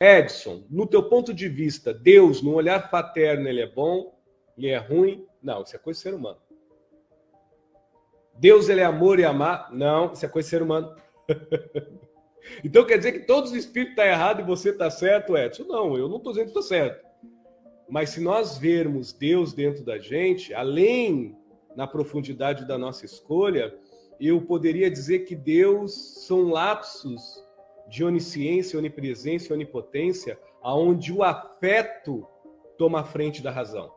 Edson, no teu ponto de vista, Deus, no olhar fraterno, ele é bom, ele é ruim? Não, isso é coisa de ser humano. Deus, ele é amor e amar? Não, isso é coisa de ser humano. Então quer dizer que todos os espíritos estão errados e você está certo, Edson? Não, eu não estou dizendo que estou certo. Mas se nós vermos Deus dentro da gente, além na profundidade da nossa escolha, eu poderia dizer que Deus são lapsos de onisciência, onipresença e onipotência, aonde o afeto toma a frente da razão.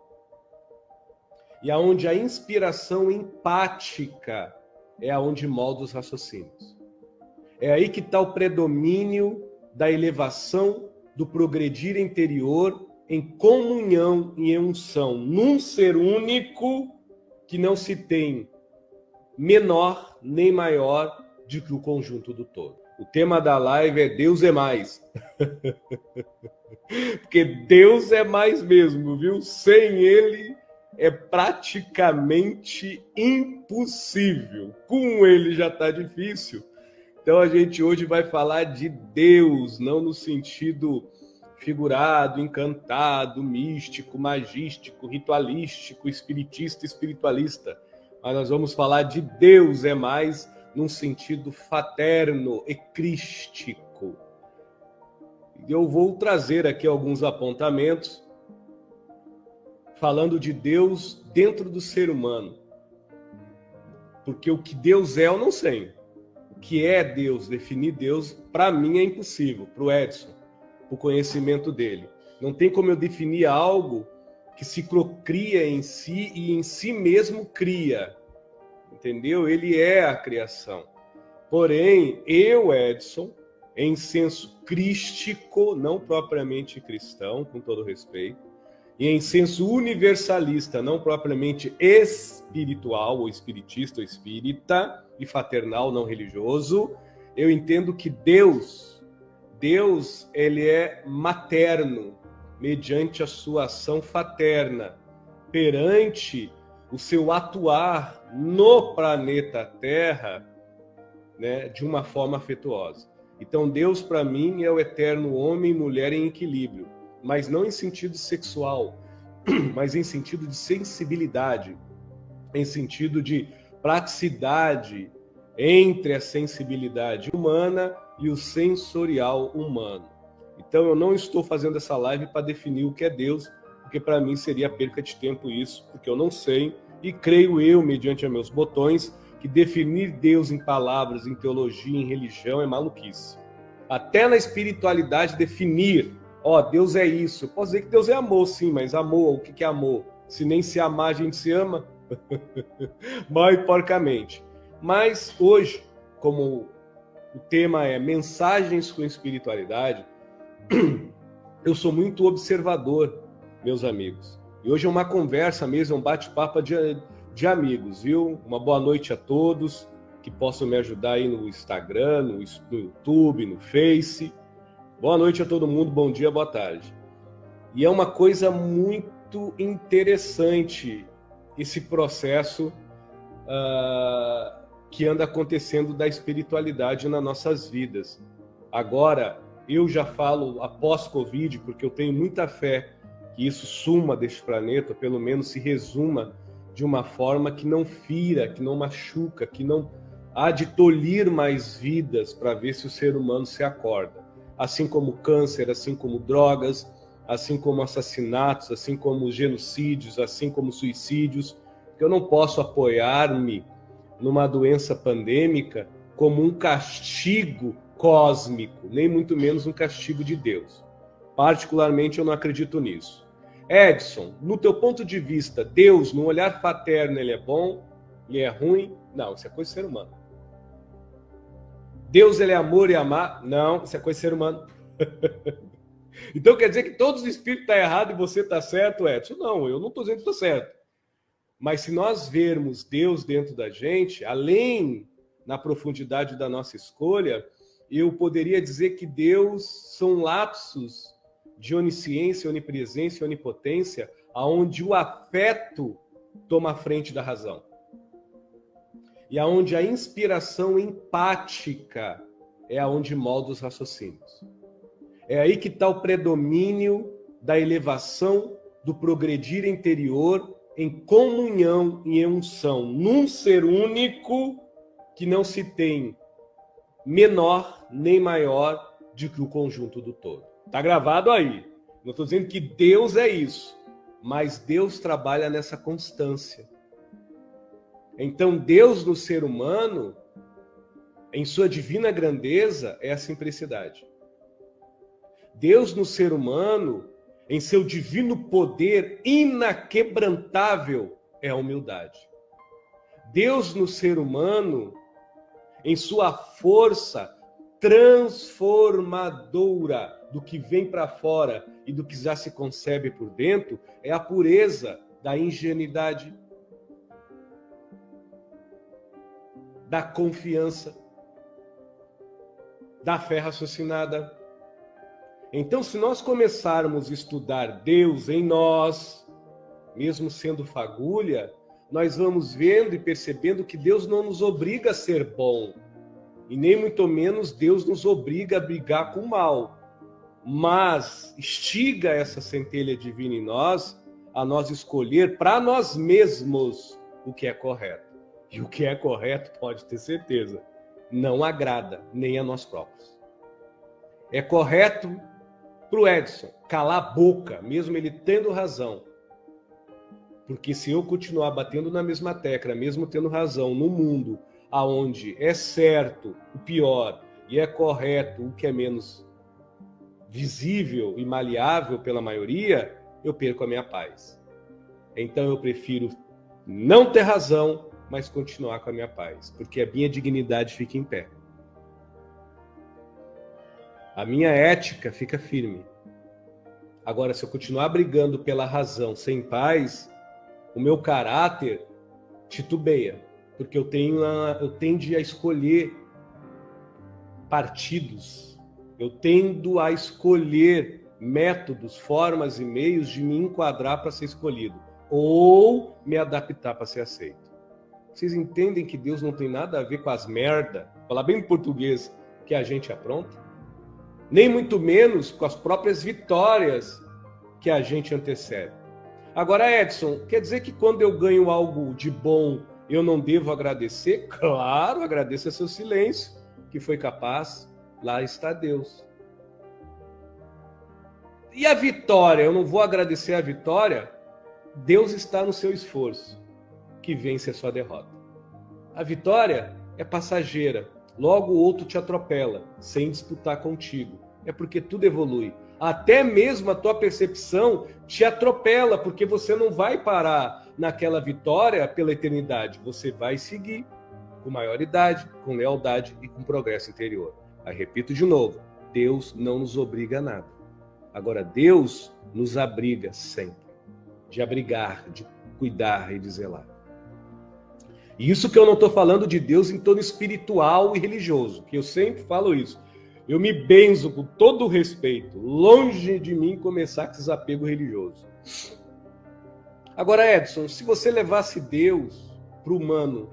E aonde a inspiração empática é aonde molda os raciocínios. É aí que está o predomínio da elevação, do progredir interior em comunhão e em unção, num ser único que não se tem menor nem maior do que o conjunto do todo. O tema da live é Deus é mais. Porque Deus é mais mesmo, viu? Sem Ele é praticamente impossível. Com Ele já está difícil. Então a gente hoje vai falar de Deus, não no sentido figurado, encantado, místico, magístico, ritualístico, espiritista, espiritualista. Mas nós vamos falar de Deus é mais num sentido fraterno e crístico. Eu vou trazer aqui alguns apontamentos falando de Deus dentro do ser humano. Porque o que Deus é, eu não sei. O que é Deus, definir Deus, para mim é impossível, para o Edson, o conhecimento dele. Não tem como eu definir algo que se procria em si e em si mesmo cria. Entendeu? Ele é a criação. Porém, eu, Edson, em senso crístico, não propriamente cristão, com todo respeito, e em senso universalista, não propriamente espiritual, ou espiritista, ou espírita, e fraternal, não religioso, eu entendo que Deus, ele é materno, mediante a sua ação fraterna, perante o seu atuar no planeta Terra, né, de uma forma afetuosa. Então Deus, para mim, é o eterno homem e mulher em equilíbrio, mas não em sentido sexual, mas em sentido de sensibilidade, em sentido de praticidade entre a sensibilidade humana e o sensorial humano. Então eu não estou fazendo essa live para definir o que é Deus, porque para mim seria perca de tempo isso, porque eu não sei, e creio eu, mediante meus botões, que definir Deus em palavras, em teologia, em religião é maluquice. Até na espiritualidade definir, Deus é isso. Eu posso dizer que Deus é amor, sim, mas amor, o que é amor? Se nem se amar a gente se ama? Mal e porcamente. Mas hoje, como o tema é mensagens com espiritualidade, eu sou muito observador, meus amigos. E hoje é uma conversa mesmo, um bate-papo de amigos, viu? Uma boa noite a todos que possam me ajudar aí no Instagram, no YouTube, no Face. Boa noite a todo mundo, bom dia, boa tarde. E é uma coisa muito interessante esse processo que anda acontecendo da espiritualidade nas nossas vidas. Agora, eu já falo após Covid, porque eu tenho muita fé que isso suma deste planeta, pelo menos se resuma de uma forma que não fira, que não machuca, que não há de tolir mais vidas para ver se o ser humano se acorda. Assim como câncer, assim como drogas, assim como assassinatos, assim como genocídios, assim como suicídios. Eu não posso apoiar-me numa doença pandêmica como um castigo cósmico, nem muito menos um castigo de Deus. Particularmente, eu não acredito nisso. Edson, no teu ponto de vista, Deus, no olhar fraterno, ele é bom, ele é ruim? Não, isso é coisa de ser humano. Deus, ele é amor e amar? Não, isso é coisa de ser humano. Então quer dizer que todos os espíritos estão errados e você está certo, Edson? Não, eu não estou dizendo que estou certo. Mas se nós vermos Deus dentro da gente, além na profundidade da nossa escolha, eu poderia dizer que Deus são lapsos de onisciência, onipresença e onipotência, aonde o afeto toma a frente da razão. E aonde a inspiração empática é aonde molda os raciocínios. É aí que está o predomínio da elevação, do progredir interior em comunhão e em unção, num ser único que não se tem menor nem maior do que o conjunto do todo. Está gravado aí. Não estou dizendo que Deus é isso, mas Deus trabalha nessa constância. Então, Deus no ser humano, em sua divina grandeza, é a simplicidade. Deus no ser humano, em seu divino poder inaquebrantável, é a humildade. Deus no ser humano, em sua força transformadora do que vem para fora e do que já se concebe por dentro, é a pureza da ingenuidade, da confiança, da fé raciocinada. Então, se nós começarmos a estudar Deus em nós, mesmo sendo fagulha, nós vamos vendo e percebendo que Deus não nos obriga a ser bom, e nem muito menos Deus nos obriga a brigar com o mal, mas instiga essa centelha divina em nós, a nós escolher para nós mesmos o que é correto. E o que é correto, pode ter certeza, não agrada nem a nós próprios. É correto para o Edson calar a boca, mesmo ele tendo razão. Porque se eu continuar batendo na mesma tecla, mesmo tendo razão, no mundo onde é certo o pior e é correto o que é menos visível e maleável pela maioria, eu perco a minha paz. Então eu prefiro não ter razão, mas continuar com a minha paz, porque a minha dignidade fica em pé. A minha ética fica firme. Agora, se eu continuar brigando pela razão sem paz, o meu caráter titubeia, porque eu tendo a escolher partidos, eu tendo a escolher métodos, formas e meios de me enquadrar para ser escolhido, ou me adaptar para ser aceito. Vocês entendem que Deus não tem nada a ver com as merda, falar bem em português, que a gente apronta? Nem muito menos com as próprias vitórias que a gente antecede. Agora, Edson, quer dizer que quando eu ganho algo de bom, eu não devo agradecer? Claro, agradeça seu silêncio, que foi capaz, lá está Deus. E a vitória, eu não vou agradecer a vitória? Deus está no seu esforço, que vence a sua derrota. A vitória é passageira, logo o outro te atropela, sem disputar contigo. É porque tudo evolui. Até mesmo a tua percepção te atropela, porque você não vai parar naquela vitória pela eternidade. Você vai seguir com maioridade, com lealdade e com progresso interior. Aí repito de novo, Deus não nos obriga a nada. Agora, Deus nos abriga sempre, de abrigar, de cuidar e de zelar. E isso que eu não estou falando de Deus em torno espiritual e religioso, que eu sempre falo isso. Eu me benzo com todo o respeito, longe de mim começar com esse apego religioso. Agora, Edson, se você levasse Deus para o humano,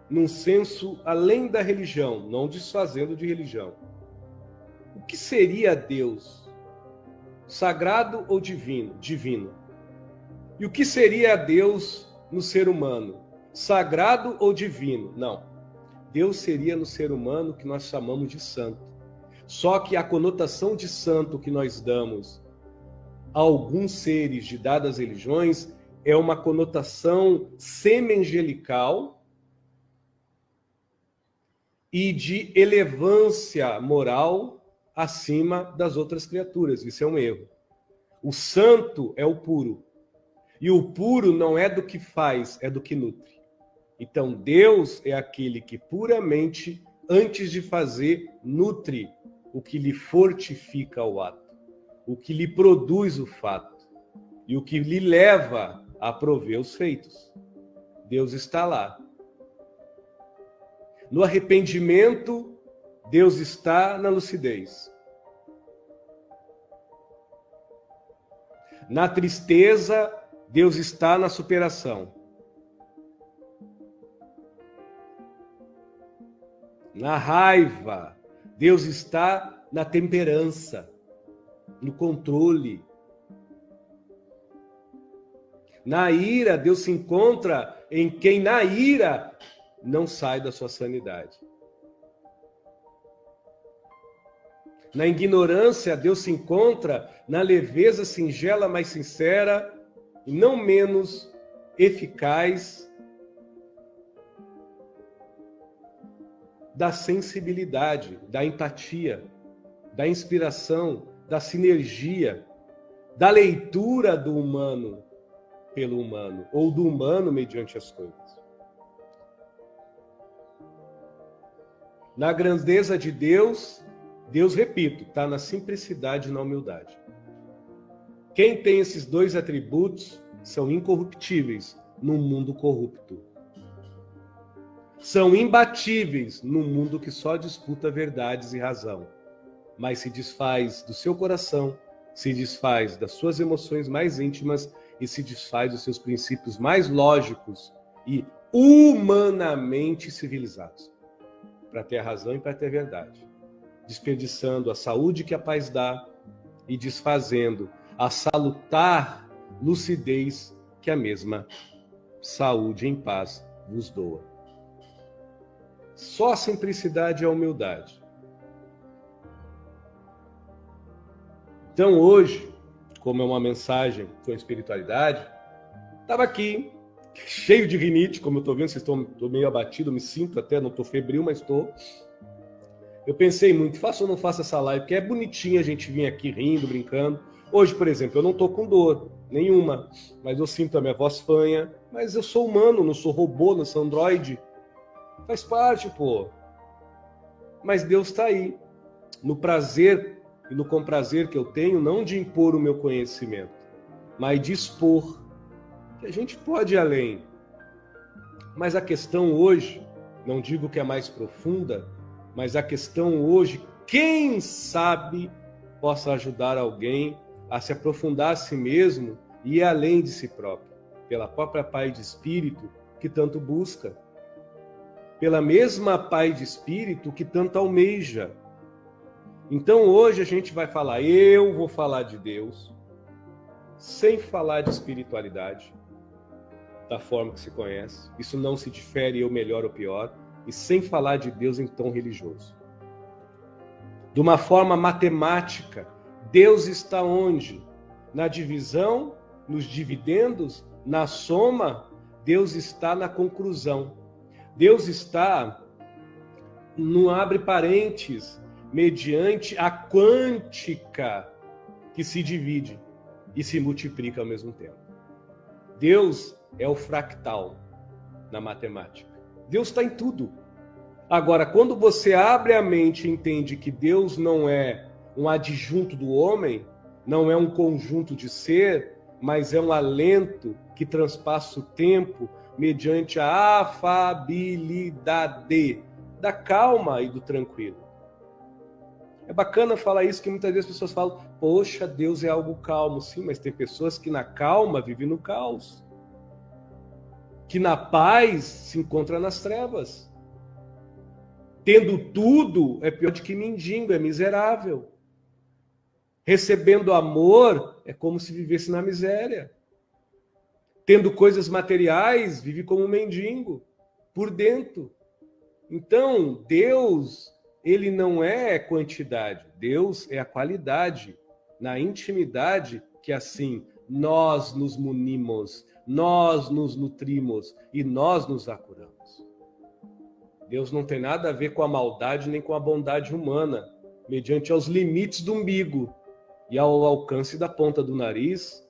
num senso além da religião, não desfazendo de religião, o que seria Deus? Sagrado ou divino? Divino. E o que seria Deus no ser humano? Sagrado ou divino? Não. Deus seria no ser humano o que nós chamamos de santo. Só que a conotação de santo que nós damos a alguns seres de dadas religiões é uma conotação semi-angelical e de elevância moral acima das outras criaturas. Isso é um erro. O santo é o puro. E o puro não é do que faz, é do que nutre. Então, Deus é aquele que puramente, antes de fazer, nutre o que lhe fortifica o ato, o que lhe produz o fato e o que lhe leva a prover os feitos. Deus está lá. No arrependimento, Deus está na lucidez. Na tristeza, Deus está na superação. Na raiva, Deus está na temperança, no controle. Na ira, Deus se encontra em quem na ira não sai da sua sanidade. Na ignorância, Deus se encontra na leveza singela, mas sincera, e não menos eficaz, da sensibilidade, da empatia, da inspiração, da sinergia, da leitura do humano pelo humano, ou do humano mediante as coisas. Na grandeza de Deus, repito, está na simplicidade e na humildade. Quem tem esses dois atributos são incorruptíveis num mundo corrupto. São imbatíveis num mundo que só disputa verdades e razão, mas se desfaz do seu coração, se desfaz das suas emoções mais íntimas e se desfaz dos seus princípios mais lógicos e humanamente civilizados, para ter a razão e para ter a verdade, desperdiçando a saúde que a paz dá e desfazendo a salutar lucidez que a mesma saúde em paz vos doa. Só a simplicidade e a humildade. Então hoje, como é uma mensagem com espiritualidade, estava aqui, cheio de rinite, como eu estou vendo, vocês estou meio abatido, me sinto até, não estou febril, mas estou. Eu pensei muito, faço ou não faço essa live, porque é bonitinho a gente vir aqui rindo, brincando. Hoje, por exemplo, eu não estou com dor nenhuma, mas eu sinto a minha voz fanha, mas eu sou humano, não sou robô, não sou androide. Faz parte, pô. Mas Deus está aí, no prazer e no comprazer que eu tenho, não de impor o meu conhecimento, mas de expor, que a gente pode ir além. Mas a questão hoje, não digo que é mais profunda, mas a questão hoje, quem sabe possa ajudar alguém a se aprofundar a si mesmo e ir além de si próprio, pela própria paz de espírito que tanto busca, pela mesma paz de espírito que tanto almeja. Então hoje a gente vai falar, eu vou falar de Deus, sem falar de espiritualidade, da forma que se conhece. Isso não se difere eu melhor ou pior, e sem falar de Deus em tom religioso. De uma forma matemática, Deus está onde? Na divisão, nos dividendos, na soma, Deus está na conclusão. Deus está no abre parênteses, mediante a quântica que se divide e se multiplica ao mesmo tempo. Deus é o fractal na matemática. Deus está em tudo. Agora, quando você abre a mente e entende que Deus não é um adjunto do homem, não é um conjunto de ser, mas é um alento que transpassa o tempo mediante a afabilidade da calma e do tranquilo. É bacana falar isso, que muitas vezes as pessoas falam, poxa, Deus é algo calmo. Sim, mas tem pessoas que na calma vivem no caos. Que na paz se encontra nas trevas. Tendo tudo, é pior do que mendigo, é miserável. Recebendo amor, é como se vivesse na miséria. Tendo coisas materiais, vive como um mendigo, por dentro. Então, Deus, ele não é quantidade. Deus é a qualidade. Na intimidade, que assim, nós nos munimos, nós nos nutrimos e nós nos acuramos. Deus não tem nada a ver com a maldade nem com a bondade humana, mediante aos limites do umbigo e ao alcance da ponta do nariz,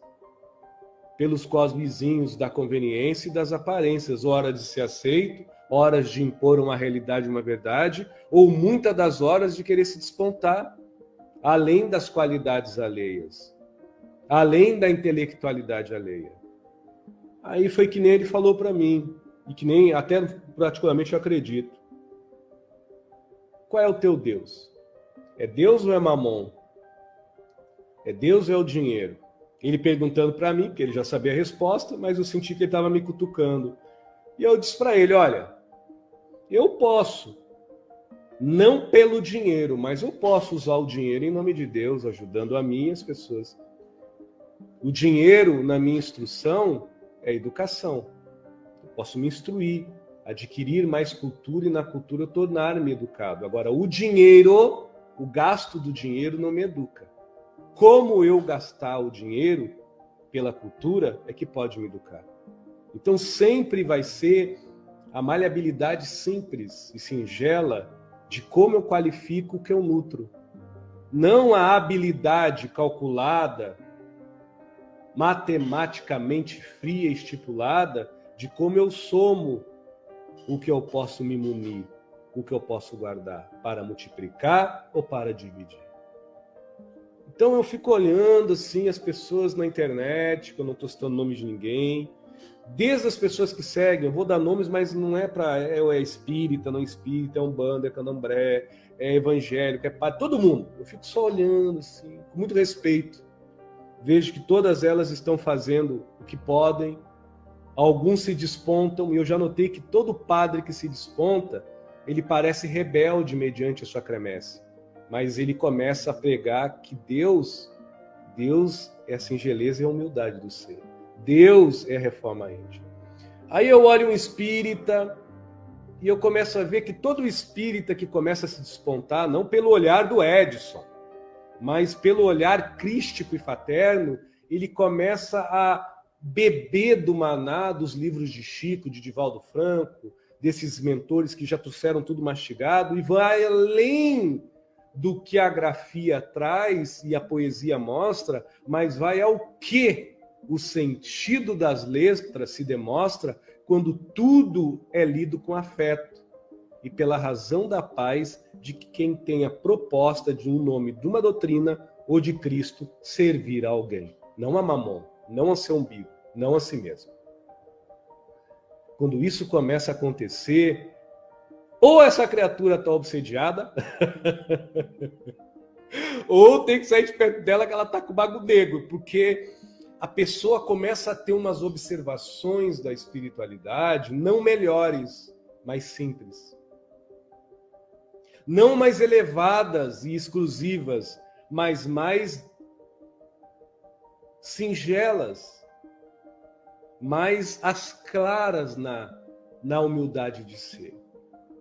pelos cosmezinhos da conveniência e das aparências, hora de ser aceito, horas de impor uma realidade, uma verdade, ou muitas das horas de querer se despontar, além das qualidades alheias, além da intelectualidade alheia. Aí foi que nem ele falou para mim, e que nem até praticamente eu acredito. Qual é o teu Deus? É Deus ou é Mamon? É Deus ou é o dinheiro? Ele perguntando para mim, porque ele já sabia a resposta, mas eu senti que ele estava me cutucando. E eu disse para ele, olha, eu posso Não pelo dinheiro, mas eu posso usar o dinheiro em nome de Deus, ajudando a mim e as pessoas. O dinheiro na minha instrução é educação. Eu posso me instruir, adquirir mais cultura e na cultura tornar-me educado. Agora, o dinheiro, o gasto do dinheiro não me educa. Como eu gastar o dinheiro pela cultura é que pode me educar. Então sempre vai ser a maleabilidade simples e singela de como eu qualifico o que eu nutro. Não a habilidade calculada, matematicamente fria e estipulada de como eu somo o que eu posso me munir, o que eu posso guardar, para multiplicar ou para dividir. Então eu fico olhando assim as pessoas na internet, que eu não estou citando nome de ninguém, desde as pessoas que seguem, eu vou dar nomes, mas não é para é espírita, não é espírita, é umbanda, é candomblé, é evangélico, é padre, todo mundo. Eu fico só olhando assim, com muito respeito. Vejo que todas elas estão fazendo o que podem, alguns se despontam, e eu já notei que todo padre que se desponta, ele parece rebelde mediante a sua cremesse. Mas ele começa a pregar que Deus é a singeleza e a humildade do ser. Deus é a reforma íntima. Aí eu olho um espírita e eu começo a ver que todo espírita que começa a se despontar, não pelo olhar do Edson, mas pelo olhar crístico e fraterno, ele começa a beber do maná dos livros de Chico, de Divaldo Franco, desses mentores que já trouxeram tudo mastigado, e vai além do que a grafia traz e a poesia mostra, mas vai ao que o sentido das letras se demonstra quando tudo é lido com afeto e pela razão da paz de que quem tem a proposta de um nome de uma doutrina ou de Cristo servir a alguém, não a mamon, não a seu umbigo, não a si mesmo. Quando isso começa a acontecer, ou essa criatura está obsediada, ou tem que sair de perto dela que ela está com o bago negro, porque a pessoa começa a ter umas observações da espiritualidade, não melhores, mas simples. Não mais elevadas e exclusivas, mas mais singelas, mais as claras na humildade de ser.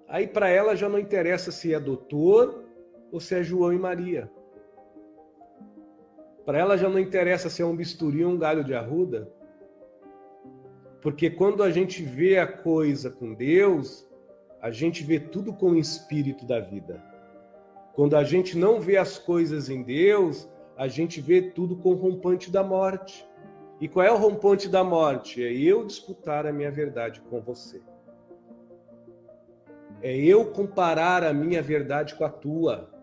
Aí para ela já não interessa se é doutor ou se é João e Maria. Para ela já não interessa se é um bisturi ou um galho de arruda. Porque quando a gente vê a coisa com Deus, a gente vê tudo com o espírito da vida. Quando a gente não vê as coisas em Deus, a gente vê tudo com o rompante da morte. E qual é o rompante da morte? É eu disputar a minha verdade com você. É eu comparar a minha verdade com a tua.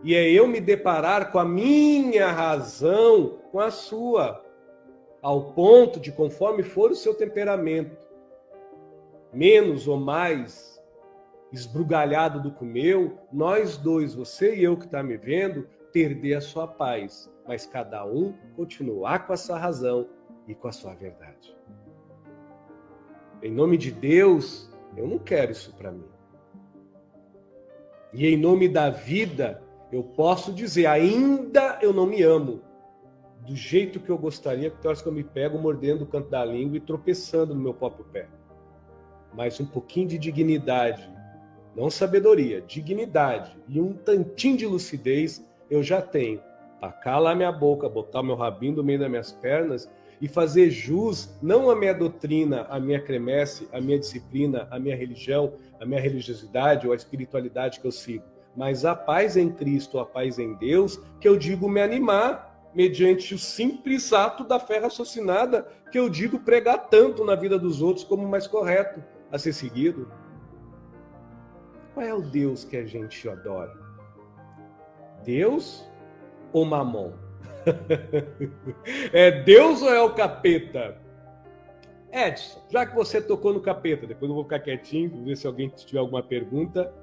E é eu me deparar com a minha razão com a sua. Ao ponto de, conforme for o seu temperamento, menos ou mais esbrugalhado do que o meu, nós dois, você e eu que está me vendo, perder a sua paz. Mas cada um continuar com a sua razão e com a sua verdade. Em nome de Deus, eu não quero isso para mim. E em nome da vida, eu posso dizer, ainda eu não me amo do jeito que eu gostaria, porque eu acho que eu me pego mordendo o canto da língua e tropeçando no meu próprio pé. Mas um pouquinho de dignidade, não sabedoria, dignidade e um tantinho de lucidez eu já tenho. Para calar minha boca, botar meu rabinho no meio das minhas pernas e fazer jus, não à minha doutrina, à minha cremesse, à minha disciplina, à minha religião, à minha religiosidade ou à espiritualidade que eu sigo, mas a paz em Cristo, a paz em Deus, que eu digo me animar mediante o simples ato da fé raciocinada, que eu digo pregar tanto na vida dos outros como o mais correto a ser seguido. Qual é o Deus que a gente adora? Deus ou Mamon? É Deus ou é o capeta? Edson, já que você tocou no capeta, depois eu vou ficar quietinho, ver se alguém tiver alguma pergunta.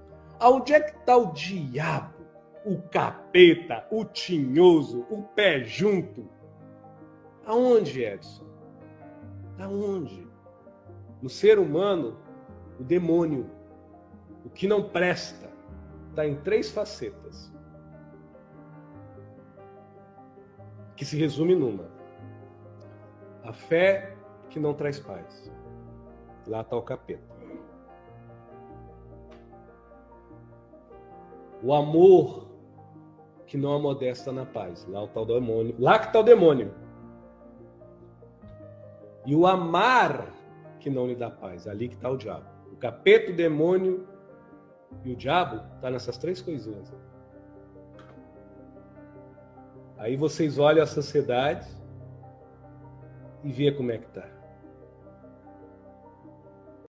Aonde é que está o diabo, o capeta, o tinhoso, o pé junto? Aonde, Edson? Aonde? No ser humano, o demônio, o que não presta, está em 3 facetas, que se resume numa: a fé que não traz paz. Lá está o capeta. O amor que não amodesta na paz. Lá está o demônio. Lá que está o demônio. E o amar que não lhe dá paz. Ali que está o diabo. O capeta, o demônio e o diabo está nessas 3 coisinhas. Aí vocês olham a sociedade e vê como é que está.